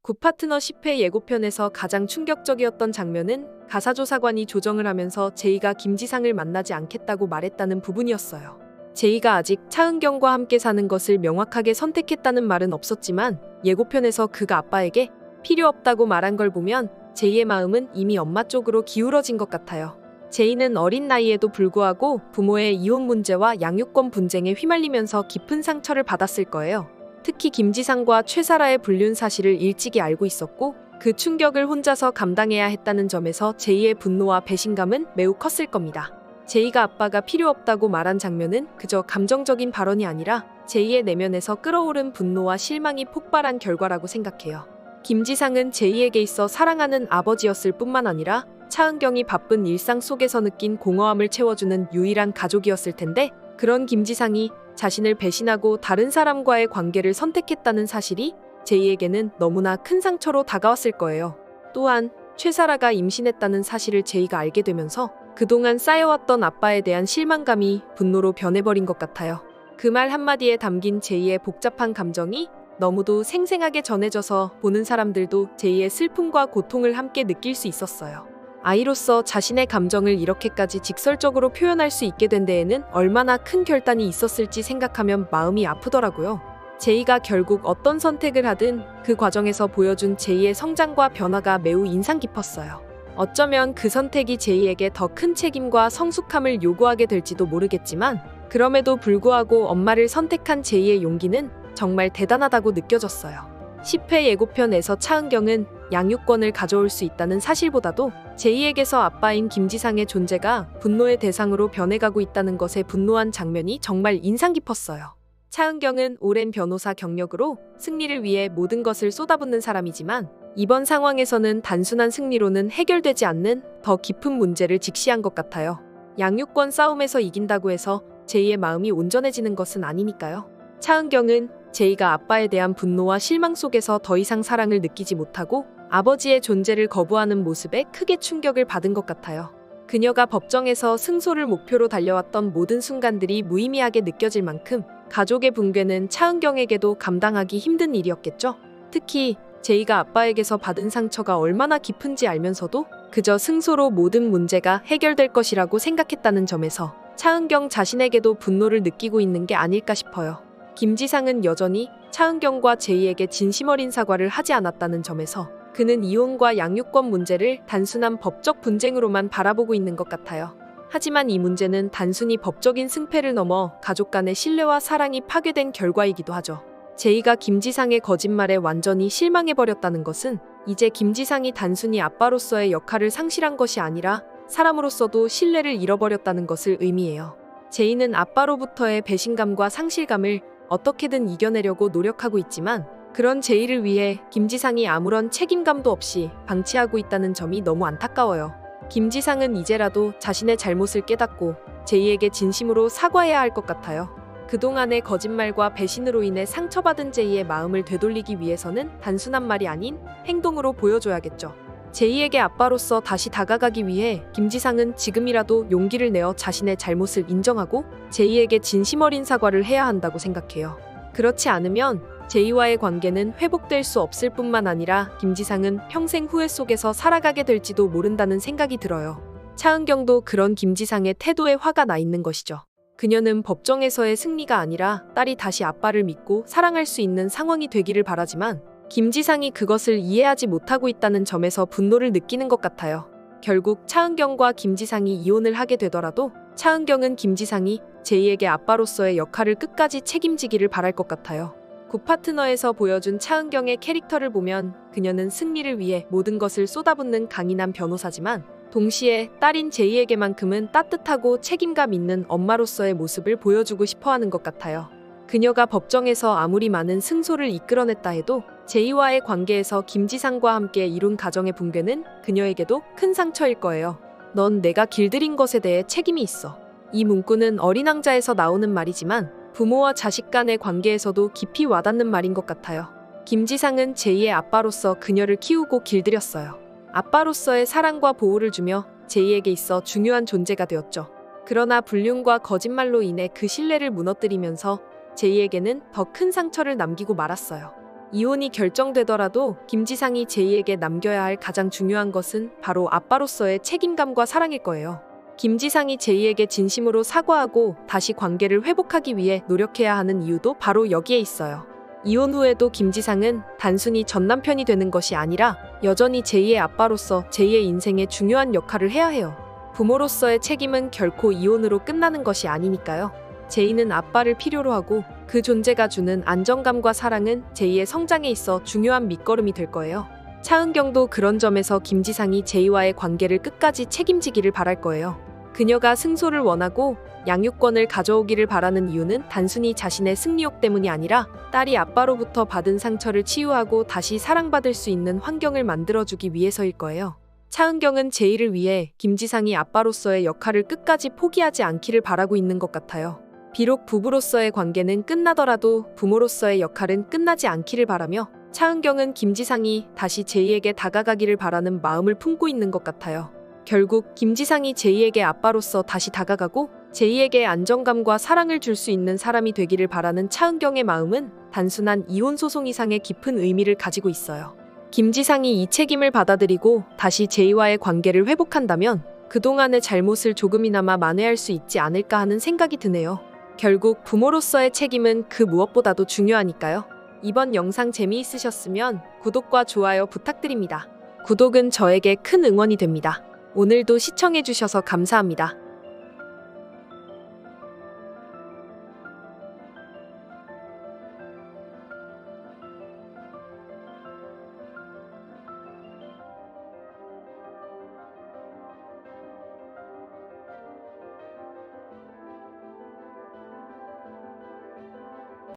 굿파트너 10회 예고편에서 가장 충격적이었던 장면은 가사조사관이 조정을 하면서 제이가 김지상을 만나지 않겠다고 말했다는 부분이었어요. 제이가 아직 차은경과 함께 사는 것을 명확하게 선택했다는 말은 없었지만 예고편에서 그가 아빠에게 필요 없다고 말한 걸 보면 제이의 마음은 이미 엄마 쪽으로 기울어진 것 같아요. 제이는 어린 나이에도 불구하고 부모의 이혼 문제와 양육권 분쟁에 휘말리면서 깊은 상처를 받았을 거예요. 특히 김지상과 최사라의 불륜 사실을 일찍이 알고 있었고 그 충격을 혼자서 감당해야 했다는 점에서 제이의 분노와 배신감은 매우 컸을 겁니다. 제이가 아빠가 필요 없다고 말한 장면은 그저 감정적인 발언이 아니라 제이의 내면에서 끓어오른 분노와 실망이 폭발한 결과라고 생각해요. 김지상은 제이에게 있어 사랑하는 아버지였을 뿐만 아니라 차은경이 바쁜 일상 속에서 느낀 공허함을 채워주는 유일한 가족이었을 텐데 그런 김지상이 자신을 배신하고 다른 사람과의 관계를 선택했다는 사실이 제이에게는 너무나 큰 상처로 다가왔을 거예요. 또한 최사라가 임신했다는 사실을 제이가 알게 되면서 그동안 쌓여왔던 아빠에 대한 실망감이 분노로 변해버린 것 같아요. 그 말 한마디에 담긴 제이의 복잡한 감정이 너무도 생생하게 전해져서 보는 사람들도 제이의 슬픔과 고통을 함께 느낄 수 있었어요. 아이로서 자신의 감정을 이렇게까지 직설적으로 표현할 수 있게 된 데에는 얼마나 큰 결단이 있었을지 생각하면 마음이 아프더라고요. 제이가 결국 어떤 선택을 하든 그 과정에서 보여준 제이의 성장과 변화가 매우 인상 깊었어요. 어쩌면 그 선택이 제이에게 더 큰 책임과 성숙함을 요구하게 될지도 모르겠지만 그럼에도 불구하고 엄마를 선택한 제이의 용기는 정말 대단하다고 느껴졌어요. 10회 예고편에서 차은경은 양육권을 가져올 수 있다는 사실보다도 제이에게서 아빠인 김지상의 존재가 분노의 대상으로 변해가고 있다는 것에 분노한 장면이 정말 인상 깊었어요. 차은경은 오랜 변호사 경력으로 승리를 위해 모든 것을 쏟아붓는 사람이지만 이번 상황에서는 단순한 승리로는 해결되지 않는 더 깊은 문제를 직시한 것 같아요. 양육권 싸움에서 이긴다고 해서 제이의 마음이 온전해지는 것은 아니니까요. 차은경은 제이가 아빠에 대한 분노와 실망 속에서 더 이상 사랑을 느끼지 못하고 아버지의 존재를 거부하는 모습에 크게 충격을 받은 것 같아요. 그녀가 법정에서 승소를 목표로 달려왔던 모든 순간들이 무의미하게 느껴질 만큼 가족의 붕괴는 차은경에게도 감당하기 힘든 일이었겠죠. 특히 제이가 아빠에게서 받은 상처가 얼마나 깊은지 알면서도 그저 승소로 모든 문제가 해결될 것이라고 생각했다는 점에서 차은경 자신에게도 분노를 느끼고 있는 게 아닐까 싶어요. 김지상은 여전히 차은경과 제이에게 진심 어린 사과를 하지 않았다는 점에서 그는 이혼과 양육권 문제를 단순한 법적 분쟁으로만 바라보고 있는 것 같아요. 하지만 이 문제는 단순히 법적인 승패를 넘어 가족 간의 신뢰와 사랑이 파괴된 결과이기도 하죠. 제이가 김지상의 거짓말에 완전히 실망해버렸다는 것은 이제 김지상이 단순히 아빠로서의 역할을 상실한 것이 아니라 사람으로서도 신뢰를 잃어버렸다는 것을 의미해요. 제이는 아빠로부터의 배신감과 상실감을 어떻게든 이겨내려고 노력하고 있지만 그런 제이를 위해 김지상이 아무런 책임감도 없이 방치하고 있다는 점이 너무 안타까워요. 김지상은 이제라도 자신의 잘못을 깨닫고 제이에게 진심으로 사과해야 할 것 같아요. 그동안의 거짓말과 배신으로 인해 상처받은 제이의 마음을 되돌리기 위해서는 단순한 말이 아닌 행동으로 보여줘야겠죠. 제이에게 아빠로서 다시 다가가기 위해 김지상은 지금이라도 용기를 내어 자신의 잘못을 인정하고 제이에게 진심 어린 사과를 해야 한다고 생각해요. 그렇지 않으면 제이와의 관계는 회복될 수 없을 뿐만 아니라 김지상은 평생 후회 속에서 살아가게 될지도 모른다는 생각이 들어요. 차은경도 그런 김지상의 태도에 화가 나 있는 것이죠. 그녀는 법정에서의 승리가 아니라 딸이 다시 아빠를 믿고 사랑할 수 있는 상황이 되기를 바라지만 김지상이 그것을 이해하지 못하고 있다는 점에서 분노를 느끼는 것 같아요. 결국 차은경과 김지상이 이혼을 하게 되더라도 차은경은 김지상이 제이에게 아빠로서의 역할을 끝까지 책임지기를 바랄 것 같아요. 굿파트너에서 보여준 차은경의 캐릭터를 보면 그녀는 승리를 위해 모든 것을 쏟아붓는 강인한 변호사지만 동시에 딸인 제이에게만큼은 따뜻하고 책임감 있는 엄마로서의 모습을 보여주고 싶어하는 것 같아요. 그녀가 법정에서 아무리 많은 승소를 이끌어냈다 해도 제이와의 관계에서 김지상과 함께 이룬 가정의 붕괴는 그녀에게도 큰 상처일 거예요. 넌 내가 길들인 것에 대해 책임이 있어. 이 문구는 어린 왕자에서 나오는 말이지만 부모와 자식 간의 관계에서도 깊이 와닿는 말인 것 같아요. 김지상은 제이의 아빠로서 그녀를 키우고 길들였어요. 아빠로서의 사랑과 보호를 주며 제이에게 있어 중요한 존재가 되었죠. 그러나 불륜과 거짓말로 인해 그 신뢰를 무너뜨리면서 제이에게는 더 큰 상처를 남기고 말았어요. 이혼이 결정되더라도 김지상이 제이에게 남겨야 할 가장 중요한 것은 바로 아빠로서의 책임감과 사랑일 거예요. 김지상이 제이에게 진심으로 사과하고 다시 관계를 회복하기 위해 노력해야 하는 이유도 바로 여기에 있어요. 이혼 후에도 김지상은 단순히 전 남편이 되는 것이 아니라 여전히 제이의 아빠로서 제이의 인생에 중요한 역할을 해야 해요. 부모로서의 책임은 결코 이혼으로 끝나는 것이 아니니까요. 제이는 아빠를 필요로 하고 그 존재가 주는 안정감과 사랑은 제이의 성장에 있어 중요한 밑거름이 될 거예요. 차은경도 그런 점에서 김지상이 제이와의 관계를 끝까지 책임지기를 바랄 거예요. 그녀가 승소를 원하고 양육권을 가져오기를 바라는 이유는 단순히 자신의 승리욕 때문이 아니라 딸이 아빠로부터 받은 상처를 치유하고 다시 사랑받을 수 있는 환경을 만들어주기 위해서일 거예요. 차은경은 제이를 위해 김지상이 아빠로서의 역할을 끝까지 포기하지 않기를 바라고 있는 것 같아요. 비록 부부로서의 관계는 끝나더라도 부모로서의 역할은 끝나지 않기를 바라며 차은경은 김지상이 다시 제이에게 다가가기를 바라는 마음을 품고 있는 것 같아요. 결국 김지상이 제이에게 아빠로서 다시 다가가고 제이에게 안정감과 사랑을 줄 수 있는 사람이 되기를 바라는 차은경의 마음은 단순한 이혼 소송 이상의 깊은 의미를 가지고 있어요. 김지상이 이 책임을 받아들이고 다시 제이와의 관계를 회복한다면 그동안의 잘못을 조금이나마 만회할 수 있지 않을까 하는 생각이 드네요. 결국 부모로서의 책임은 그 무엇보다도 중요하니까요. 이번 영상 재미있으셨으면 구독과 좋아요 부탁드립니다. 구독은 저에게 큰 응원이 됩니다. 오늘도 시청해주셔서 감사합니다.